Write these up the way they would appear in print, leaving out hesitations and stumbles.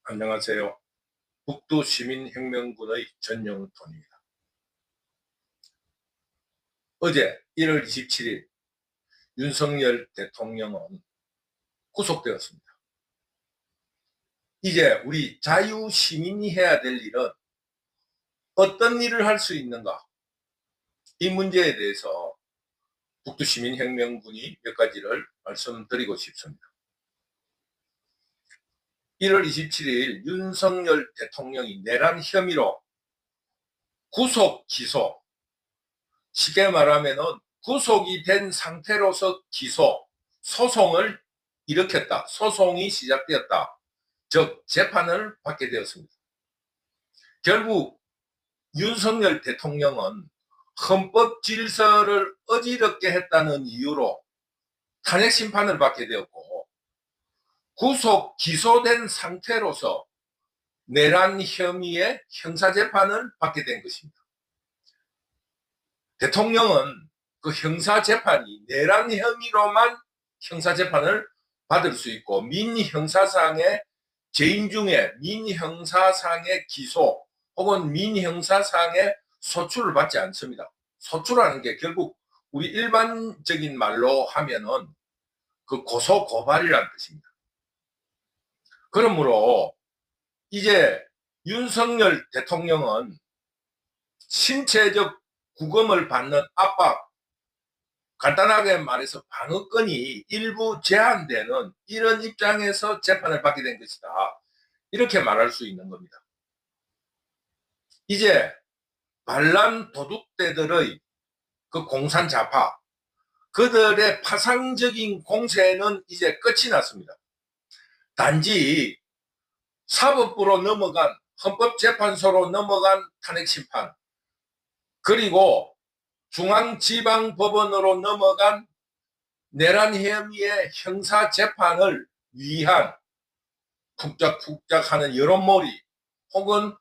안녕하세요. 북두 시민혁명군의 전영돈입니다. 어제 1월 27일 윤석열 대통령은 구속되었습니다. 이제 우리 자유시민이 해야 될 일은 어떤 일을 할 수 있는가? 이 문제에 대해서 북두 시민혁명군이 몇 가지를 말씀드리고 싶습니다. 1월 27일 윤석열 대통령이 내란 혐의로 구속 기소, 쉽게 말하면은 구속이 된 상태로서 기소, 소송을 일으켰다. 소송이 시작되었다. 즉 재판을 받게 되었습니다. 결국 윤석열 대통령은 헌법 질서를 어지럽게 했다는 이유로 탄핵 심판을 받게 되었고, 구속 기소된 상태로서 내란 혐의의 형사재판을 받게 된 것입니다. 대통령은 그 형사재판이 내란 혐의로만 형사재판을 받을 수 있고, 민형사상의 죄인 중에 민형사상의 기소 혹은 민형사상의 소출을 받지 않습니다. 소출하는 게 결국 우리 일반적인 말로 하면은 그 고소 고발이라는 뜻입니다. 그러므로 이제 윤석열 대통령은 신체적 구금을 받는 압박, 간단하게 말해서 방어권이 일부 제한되는 이런 입장에서 재판을 받게 된 것이다. 이렇게 말할 수 있는 겁니다. 이제 반란 도둑대들의 그 공산자파, 그들의 파상적인 공세는 이제 끝이 났습니다. 단지 사법부로 넘어간, 헌법재판소로 넘어간 탄핵심판, 그리고 중앙지방법원으로 넘어간 내란 혐의의 형사재판을 위한 푹작푹작하는 여론몰이 혹은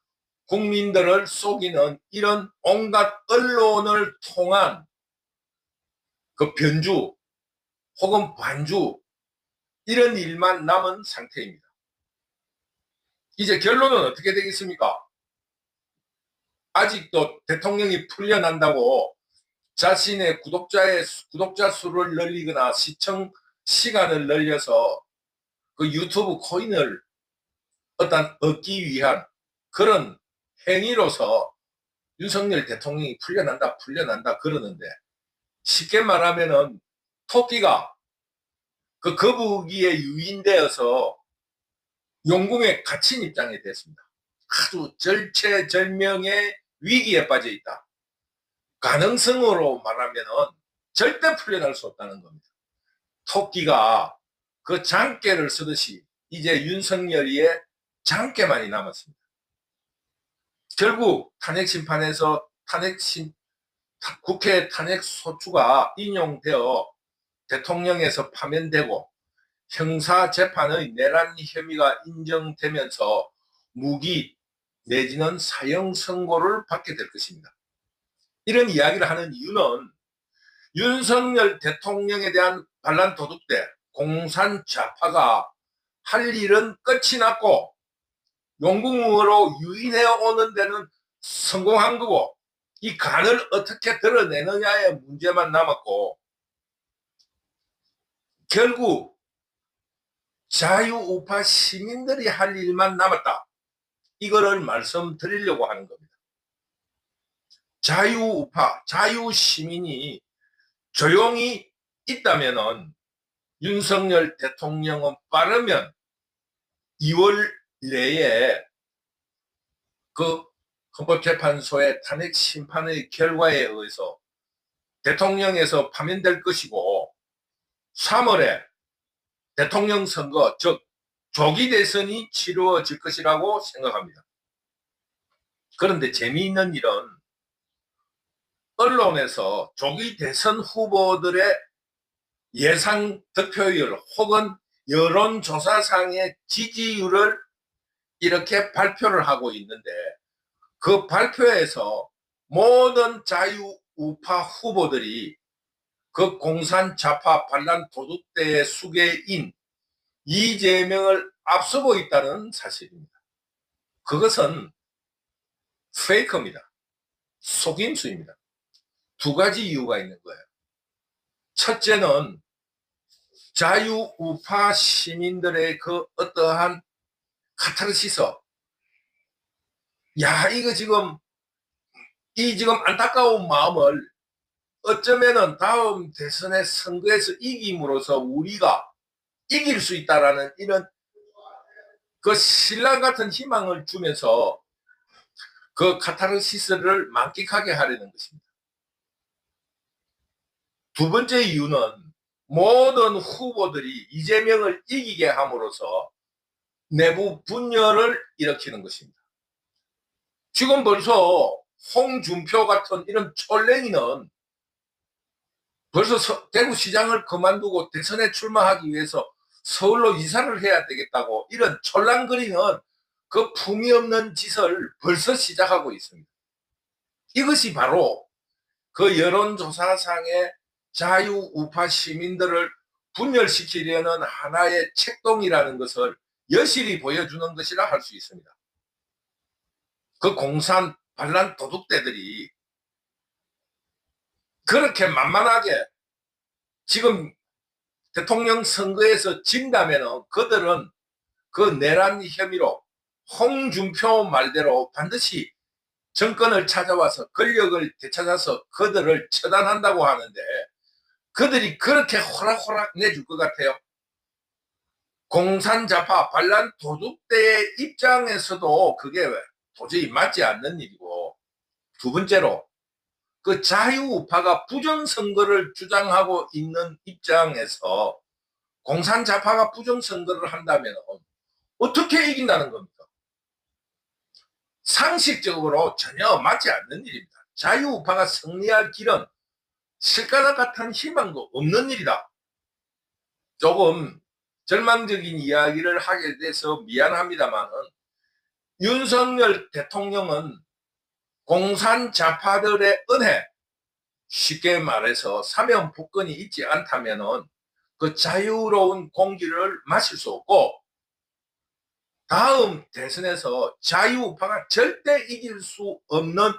국민들을 속이는 이런 온갖 언론을 통한 그 변주 혹은 반주, 이런 일만 남은 상태입니다. 이제 결론은 어떻게 되겠습니까? 아직도 대통령이 풀려난다고 자신의 구독자 수를 늘리거나 시청 시간을 늘려서 그 유튜브 코인을 얻기 위한 그런 행위로서 윤석열 대통령이 풀려난다 그러는데, 쉽게 말하면은 토끼가 그 거북이에 유인되어서 용궁에 갇힌 입장이 됐습니다. 아주 절체절명의 위기에 빠져 있다. 가능성으로 말하면은 절대 풀려날 수 없다는 겁니다. 토끼가 그 장깨를 쓰듯이 이제 윤석열이의 장깨만이 남았습니다. 결국 탄핵심판에서 국회 탄핵소추가 인용되어 대통령에서 파면되고 형사재판의 내란 혐의가 인정되면서 무기 내지는 사형 선고를 받게 될 것입니다. 이런 이야기를 하는 이유는 윤석열 대통령에 대한 반란 도둑대, 공산좌파가 할 일은 끝이 났고 용궁으로 유인해 오는 데는 성공한 거고, 이 간을 어떻게 드러내느냐의 문제만 남았고, 결국 자유우파 시민들이 할 일만 남았다. 이거를 말씀드리려고 하는 겁니다. 자유우파, 자유시민이 조용히 있다면은 윤석열 대통령은 빠르면 2월 내에 그 헌법재판소의 탄핵 심판의 결과에 의해서 대통령에서 파면될 것이고, 3월에 대통령 선거, 즉 조기 대선이 치루어질 것이라고 생각합니다. 그런데 재미있는 일은 언론에서 조기 대선 후보들의 예상 득표율 혹은 여론조사상의 지지율을 이렇게 발표를 하고 있는데, 그 발표에서 모든 자유우파 후보들이 그 공산좌파 반란 도둑대의 수괴인 이재명을 앞서고 있다는 사실입니다. 그것은 페이커입니다. 속임수입니다. 두 가지 이유가 있는 거예요. 첫째는 자유우파 시민들의 그 어떠한 카타르시스, 이거 지금 안타까운 마음을 어쩌면은 다음 대선의 선거에서 이김으로써 우리가 이길 수 있다라는 이런 그 신랑 같은 희망을 주면서 그 카타르시스를 만끽하게 하려는 것입니다. 두 번째 이유는 모든 후보들이 이재명을 이기게 함으로써 내부 분열을 일으키는 것입니다. 지금 벌써 홍준표 같은 이런 촐랭이는 벌써 대구시장을 그만두고 대선에 출마하기 위해서 서울로 이사를 해야 되겠다고 이런 촐랑거리는 그 품위 없는 짓을 벌써 시작하고 있습니다. 이것이 바로 그 여론조사상의 자유우파 시민들을 분열시키려는 하나의 책동이라는 것을 여실히 보여주는 것이라 할 수 있습니다. 그 공산 반란 도둑대들이 그렇게 만만하게 지금 대통령 선거에서 진다면 그들은 그 내란 혐의로 홍준표 말대로 반드시 정권을 찾아와서 권력을 되찾아서 그들을 처단한다고 하는데 그들이 그렇게 호락호락 내줄 것 같아요? 공산자파 반란 도둑대의 입장에서도 그게 도저히 맞지 않는 일이고, 두 번째로 그 자유우파가 부정선거를 주장하고 있는 입장에서 공산자파가 부정선거를 한다면 어떻게 이긴다는 겁니까? 상식적으로 전혀 맞지 않는 일입니다. 자유우파가 승리할 길은 실가닥 같은 희망도 없는 일이다. 조금 절망적인 이야기를 하게 돼서 미안합니다만은 윤석열 대통령은 공산자파들의 은혜, 쉽게 말해서 사면복권이 있지 않다면은 그 자유로운 공기를 마실 수 없고 다음 대선에서 자유우파가 절대 이길 수 없는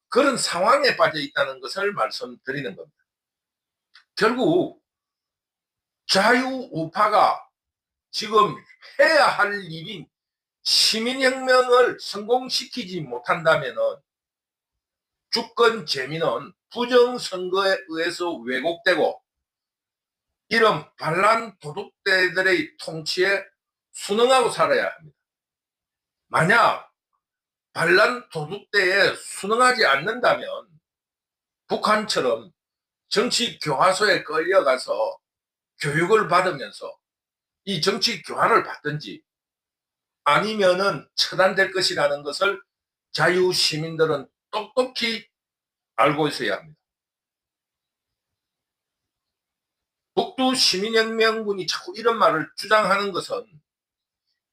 그런 상황에 빠져 있다는 것을 말씀드리는 겁니다. 결국 자유우파가 지금 해야 할 일인 시민혁명을 성공시키지 못한다면 주권 재민은 부정선거에 의해서 왜곡되고 이런 반란 도둑대들의 통치에 순응하고 살아야 합니다. 만약 반란 도둑대에 순응하지 않는다면 북한처럼 정치 교화소에 끌려가서 교육을 받으면서 이 정치 교환을 받든지 아니면은 처단될 것이라는 것을 자유시민들은 똑똑히 알고 있어야 합니다. 북두 시민혁명군이 자꾸 이런 말을 주장하는 것은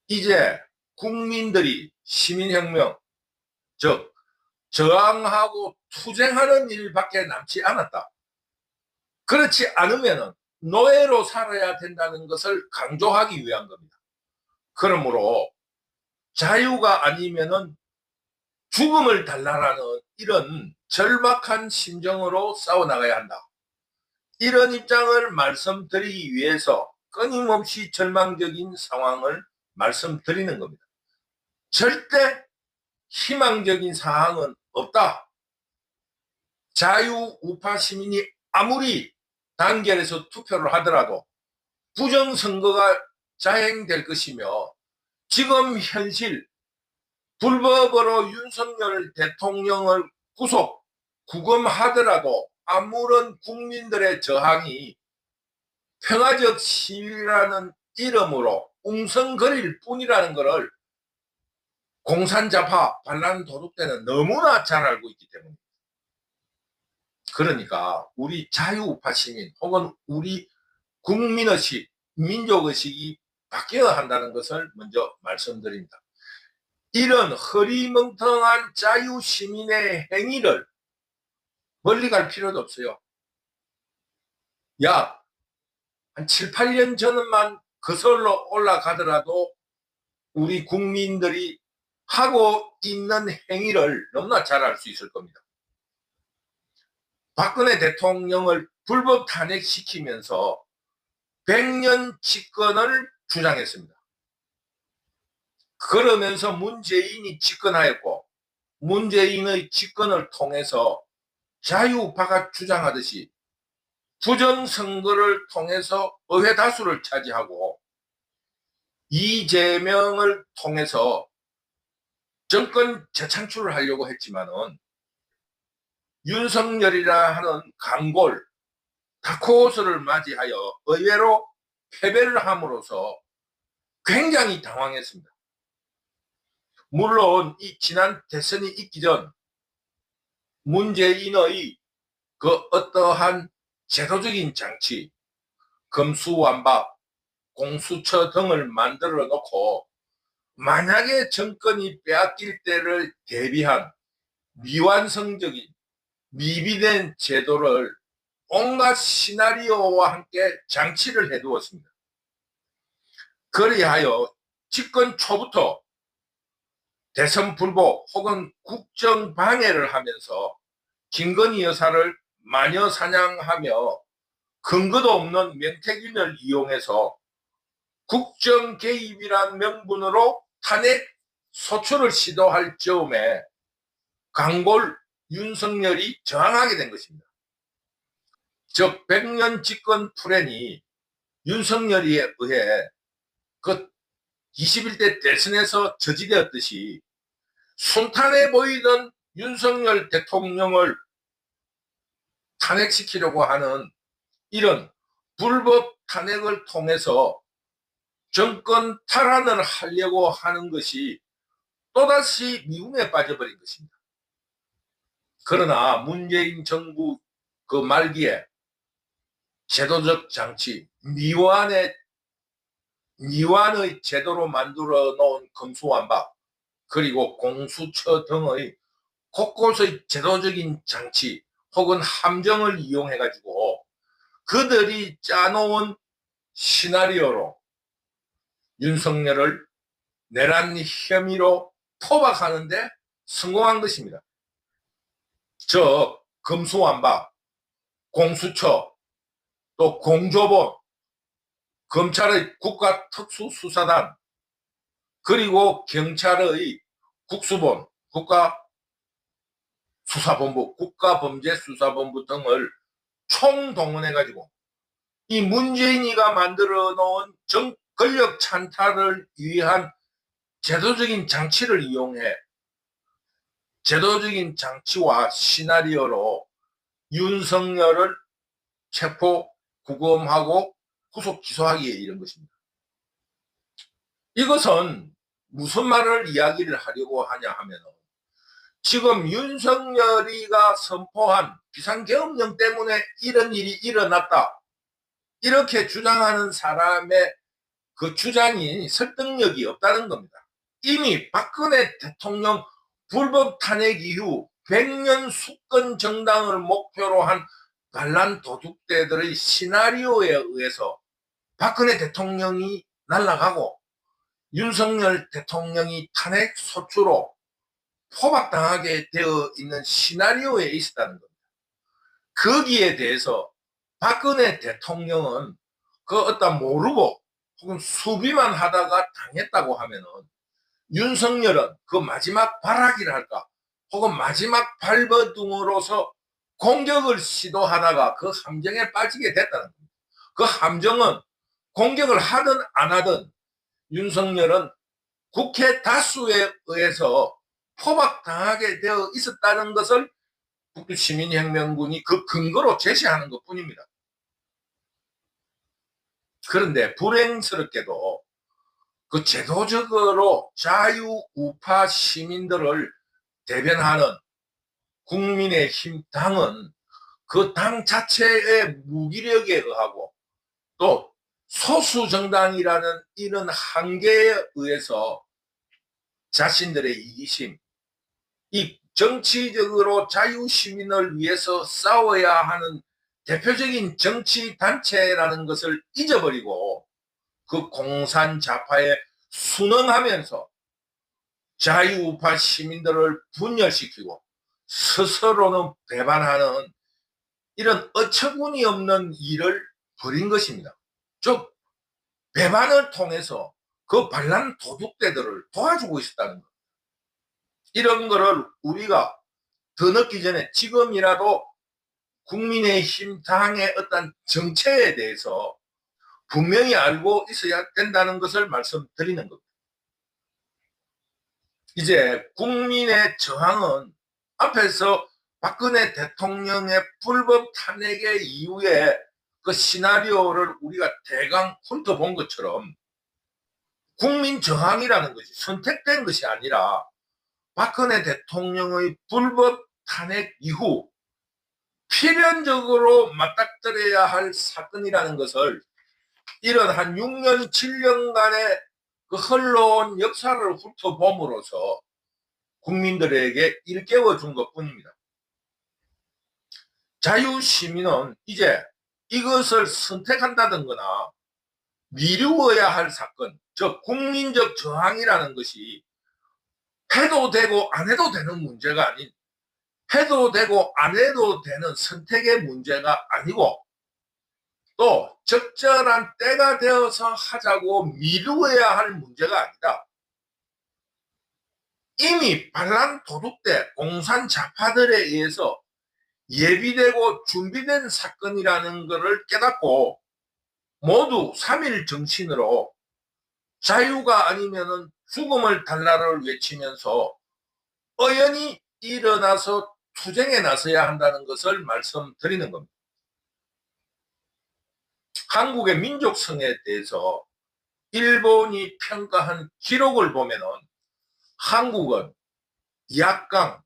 이제 국민들이 시민혁명, 즉 저항하고 투쟁하는 일밖에 남지 않았다. 그렇지 않으면 노예로 살아야 된다는 것을 강조하기 위한 겁니다. 그러므로 자유가 아니면은 죽음을 달라라는 이런 절박한 심정으로 싸워나가야 한다. 이런 입장을 말씀드리기 위해서 끊임없이 절망적인 상황을 말씀드리는 겁니다. 절대 희망적인 사항은 없다. 자유우파 시민이 아무리 단결해서 투표를 하더라도 부정선거가 자행될 것이며 지금 현실 불법으로 윤석열 대통령을 구금하더라도 아무런 국민들의 저항이 평화적 시위라는 이름으로 웅성거릴 뿐이라는 것을 공산자파 반란 도둑대는 너무나 잘 알고 있기 때문입니다. 그러니까 우리 자유우파 시민 혹은 우리 국민의식, 민족의식이 바뀌어야 한다는 것을 먼저 말씀드립니다. 이런 허리멍텅한 자유시민의 행위를 멀리 갈 필요도 없어요. 약 한 7, 8년 전만 거슬러 올라가더라도 우리 국민들이 하고 있는 행위를 너무나 잘 알 수 있을 겁니다. 박근혜 대통령을 불법 탄핵시키면서 100년 집권을 주장했습니다. 그러면서 문재인이 집권하였고, 문재인의 집권을 통해서 자유파가 주장하듯이 부정선거를 통해서 의회 다수를 차지하고 이재명을 통해서 정권 재창출을 하려고 했지만은 윤석열이라 하는 강골 다크호스를 맞이하여 의외로 패배를 함으로써 굉장히 당황했습니다. 물론 이 지난 대선이 있기 전 문재인의 그 어떠한 제도적인 장치, 검수완박, 공수처 등을 만들어 놓고 만약에 정권이 빼앗길 때를 대비한 미완성적인 미비된 제도를 온갖 시나리오와 함께 장치를 해두었습니다. 그리하여 집권 초부터 대선 불복 혹은 국정 방해를 하면서 김건희 여사를 마녀 사냥하며 근거도 없는 명태균을 이용해서 국정 개입이란 명분으로 탄핵 소추를 시도할 즈음에 강골 윤석열이 저항하게 된 것입니다. 즉 100년 집권 플랜이 윤석열에 의해 그 21대 대선에서 저지되었듯이 순탄해 보이던 윤석열 대통령을 탄핵시키려고 하는 이런 불법 탄핵을 통해서 정권 탈환을 하려고 하는 것이 또다시 미궁에 빠져버린 것입니다. 그러나 문재인 정부 그 말기에 제도적 장치, 미완의 제도로 만들어 놓은 검수완박 그리고 공수처 등의 곳곳의 제도적인 장치 혹은 함정을 이용해 가지고 그들이 짜놓은 시나리오로 윤석열을 내란 혐의로 포박하는데 성공한 것입니다. 즉 검수완박, 공수처, 또 공조본, 검찰의 국가특수수사단, 그리고 경찰의 국수본, 국가수사본부, 국가범죄수사본부 등을 총동원해가지고 이 문재인이가 만들어 놓은 권력 찬탈을 위한 제도적인 장치를 이용해 제도적인 장치와 시나리오로 윤석열을 체포, 구금하고 구속 기소하기에 이른 것입니다. 이것은 무슨 말을 이야기를 하려고 하냐 하면 지금 윤석열이가 선포한 비상계엄령 때문에 이런 일이 일어났다. 이렇게 주장하는 사람의 그 주장이 설득력이 없다는 겁니다. 이미 박근혜 대통령 불법 탄핵 이후 100년 수권 정당을 목표로 한 반란 도둑대들의 시나리오에 의해서 박근혜 대통령이 날아가고 윤석열 대통령이 탄핵 소추로 포박당하게 되어 있는 시나리오에 있었다는 겁니다. 거기에 대해서 박근혜 대통령은 그 어떤 모르고 혹은 수비만 하다가 당했다고 하면은 윤석열은 그 마지막 발악이라 할까 혹은 마지막 발버둥으로서 공격을 시도하다가 그 함정에 빠지게 됐다는 겁니다. 그 함정은 공격을 하든 안 하든 윤석열은 국회 다수에 의해서 포박당하게 되어 있었다는 것을 북두시민혁명군이 그 근거로 제시하는 것 뿐입니다. 그런데 불행스럽게도 그 제도적으로 자유우파 시민들을 대변하는 국민의힘 당은 그 당 자체의 무기력에 의하고 또 소수 정당이라는 이런 한계에 의해서 자신들의 이기심, 이 정치적으로 자유시민을 위해서 싸워야 하는 대표적인 정치단체라는 것을 잊어버리고 그 공산좌파에 순응하면서 자유우파 시민들을 분열시키고 스스로는 배반하는 이런 어처구니 없는 일을 벌인 것입니다. 즉 배반을 통해서 그 반란 도둑대들을 도와주고 있었다는 것. 이런 거를 우리가 더 늦기 전에 지금이라도 국민의힘 당의 어떤 정체에 대해서 분명히 알고 있어야 된다는 것을 말씀드리는 겁니다. 이제 국민의 저항은 앞에서 박근혜 대통령의 불법 탄핵의 이후에 그 시나리오를 우리가 대강 훑어본 것처럼 국민 저항이라는 것이 선택된 것이 아니라 박근혜 대통령의 불법 탄핵 이후 필연적으로 맞닥뜨려야 할 사건이라는 것을 이런 한 6년, 7년간의 그 흘러온 역사를 훑어봄으로써 국민들에게 일깨워 준 것뿐입니다. 자유시민은 이제 이것을 선택한다든거나 미루어야 할 사건, 즉 국민적 저항이라는 것이 해도 되고 안 해도 되는 문제가 아닌 해도 되고 안 해도 되는 선택의 문제가 아니고 또 적절한 때가 되어서 하자고 미루어야 할 문제가 아니다. 이미 반란 도둑대 공산 좌파들에 의해서 예비되고 준비된 사건이라는 것을 깨닫고 모두 3.1 정신으로 자유가 아니면은 죽음을 달라를 외치면서 어연히 일어나서 투쟁에 나서야 한다는 것을 말씀드리는 겁니다. 한국의 민족성에 대해서 일본이 평가한 기록을 보면은 한국은 약강,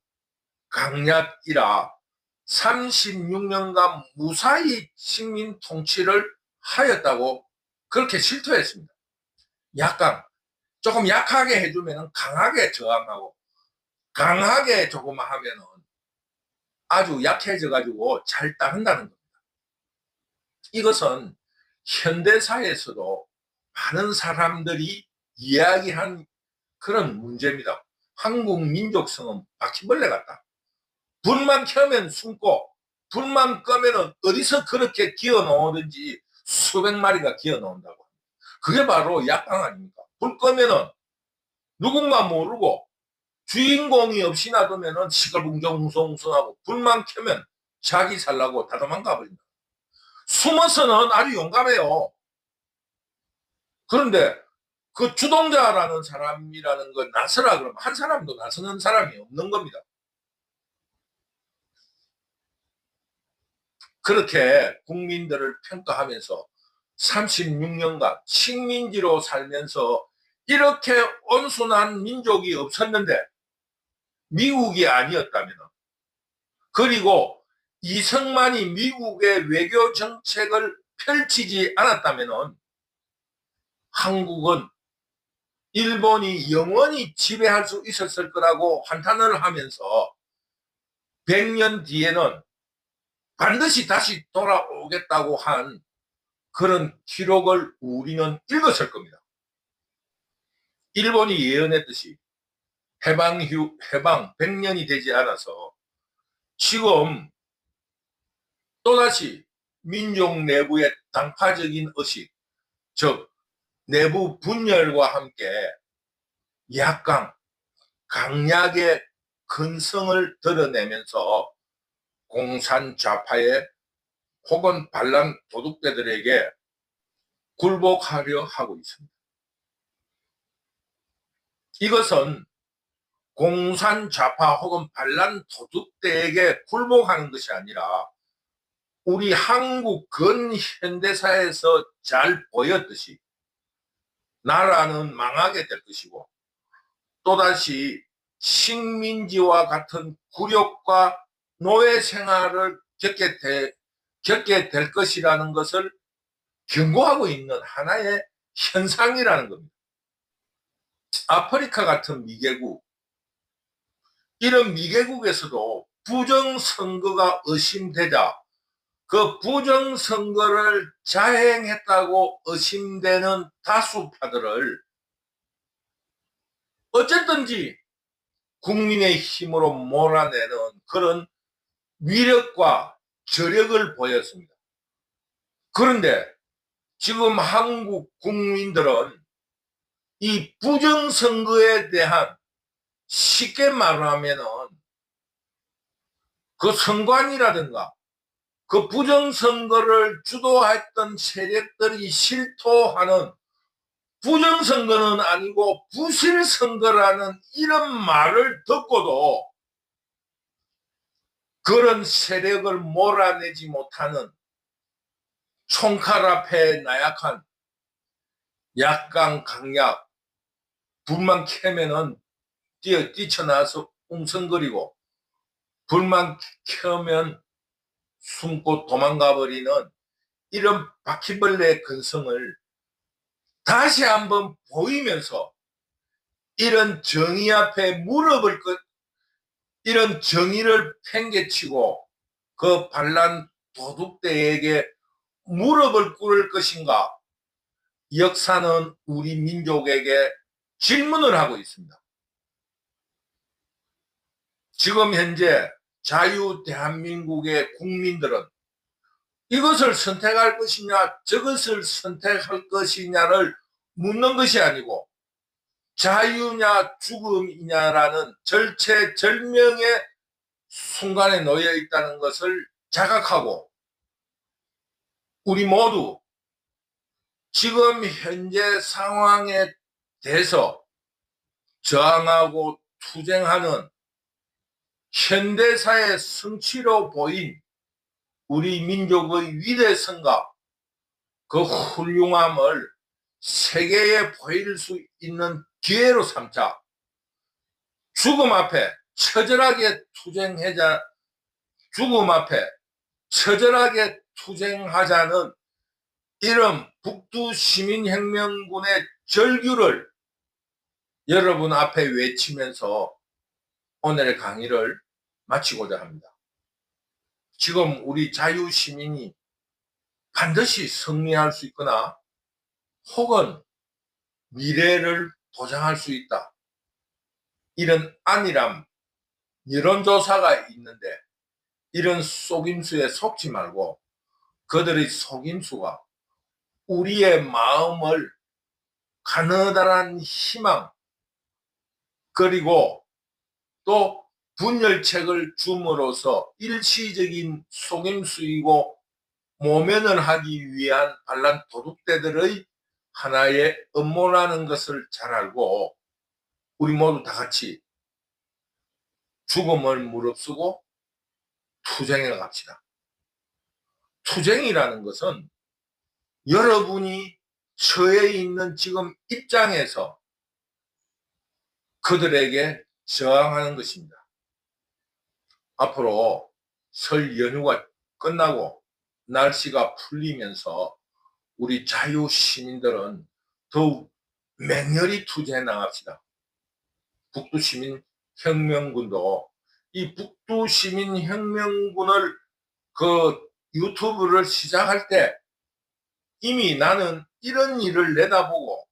강약이라 36년간 무사히 식민 통치를 하였다고 그렇게 실토했습니다. 약강, 조금 약하게 해주면 강하게 저항하고 강하게 조금 하면 아주 약해져 가지고 잘 따른다는 겁니다. 이것은 현대사에서도 많은 사람들이 이야기한 그런 문제입니다. 한국 민족성은 바퀴벌레 같다. 불만 켜면 숨고 불만 끄면 어디서 그렇게 기어 나오든지 수백 마리가 기어 나온다고. 그게 바로 약강 아닙니까? 불 끄면 누군가 모르고 주인공이 없이 놔두면 시끌붕정웅성웅성하고 불만 켜면 자기 살라고 다 도망가 버린다. 숨어서는 아주 용감해요. 그런데 그 주동자라는 사람이라는 걸 나서라 그러면 한 사람도 나서는 사람이 없는 겁니다. 그렇게 국민들을 평가하면서 36년간 식민지로 살면서 이렇게 온순한 민족이 없었는데 미국이 아니었다면 그리고 이승만이 미국의 외교 정책을 펼치지 않았다면 한국은 일본이 영원히 지배할 수 있었을 거라고 한탄을 하면서 100년 뒤에는 반드시 다시 돌아오겠다고 한 그런 기록을 우리는 읽었을 겁니다. 일본이 예언했듯이 해방 100년이 되지 않아서 지금 또다시 민족 내부의 당파적인 의식, 즉 내부 분열과 함께 약강, 강약의 근성을 드러내면서 공산 좌파의 혹은 반란 도둑대들에게 굴복하려 하고 있습니다. 이것은 공산 좌파 혹은 반란 도둑대에게 굴복하는 것이 아니라 우리 한국 근현대사에서 잘 보였듯이 나라는 망하게 될 것이고 또다시 식민지와 같은 굴욕과 노예 생활을 겪게 될 것이라는 것을 경고하고 있는 하나의 현상이라는 겁니다. 아프리카 같은 미개국, 이런 미개국에서도 부정선거가 의심되자 그 부정선거를 자행했다고 의심되는 다수파들을 어쨌든지 국민의 힘으로 몰아내는 그런 위력과 저력을 보였습니다. 그런데 지금 한국 국민들은 이 부정선거에 대한, 쉽게 말하면은 그 선관위라든가 그 부정선거를 주도했던 세력들이 실토하는, 부정선거는 아니고 부실선거라는 이런 말을 듣고도 그런 세력을 몰아내지 못하는, 총칼 앞에 나약한 약강 강약, 불만 켜면은 뛰쳐나와서 웅성거리고 불만 켜면 숨고 도망가 버리는 이런 바퀴벌레의 근성을 다시 한번 보이면서, 이런 정의 앞에 무릎을 이런 정의를 팽개치고 그 반란 도둑대에게 무릎을 꿇을 것인가, 역사는 우리 민족에게 질문을 하고 있습니다. 지금 현재 자유 대한민국의 국민들은 이것을 선택할 것이냐 저것을 선택할 것이냐를 묻는 것이 아니고, 자유냐 죽음이냐라는 절체절명의 순간에 놓여 있다는 것을 자각하고, 우리 모두 지금 현재 상황에 대해서 저항하고 투쟁하는 현대사의 성취로 보인 우리 민족의 위대성과 그 훌륭함을 세계에 보일 수 있는 기회로 삼자, 죽음 앞에 처절하게 투쟁하자는 이런 북두시민혁명군의 절규를 여러분 앞에 외치면서 오늘의 강의를 마치고자 합니다. 지금 우리 자유시민이 반드시 승리할 수 있거나 혹은 미래를 보장할 수 있다, 이런 안일함, 여론조사가 있는데 이런 속임수에 속지 말고, 그들의 속임수가 우리의 마음을 가느다란 희망, 그리고 또 분열책을 줌으로써 일시적인 속임수이고 모면을 하기 위한 반란 도둑대들의 하나의 음모라는 것을 잘 알고, 우리 모두 다 같이 죽음을 무릅쓰고 투쟁해 갑시다. 투쟁이라는 것은 여러분이 처해 있는 지금 입장에서 그들에게 저항하는 것입니다. 앞으로 설 연휴가 끝나고 날씨가 풀리면서 우리 자유시민들은 더욱 맹렬히 투쟁해 나갑시다. 북두시민혁명군도 이 북두시민혁명군을 그 유튜브를 시작할 때 이미 나는 이런 일을 내다보고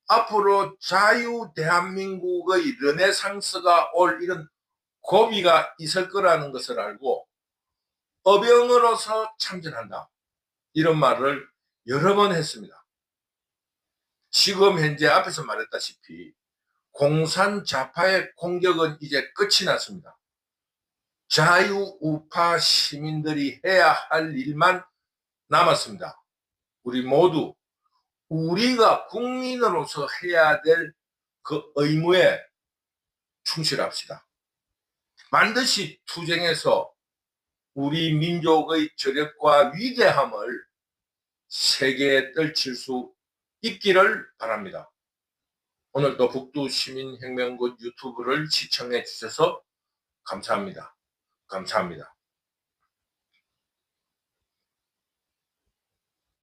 앞으로 자유 대한민국의 르네상스가 올 이런 고비가 있을 거라는 것을 알고 어병으로서 참전한다, 이런 말을 여러 번 했습니다. 지금 현재 앞에서 말했다시피 공산 좌파의 공격은 이제 끝이 났습니다. 자유우파 시민들이 해야 할 일만 남았습니다. 우리 모두 우리가 국민으로서 해야 될 그 의무에 충실합시다. 반드시 투쟁해서 우리 민족의 저력과 위대함을 세계에 떨칠 수 있기를 바랍니다. 오늘도 북두시민혁명군 유튜브를 시청해 주셔서 감사합니다. 감사합니다.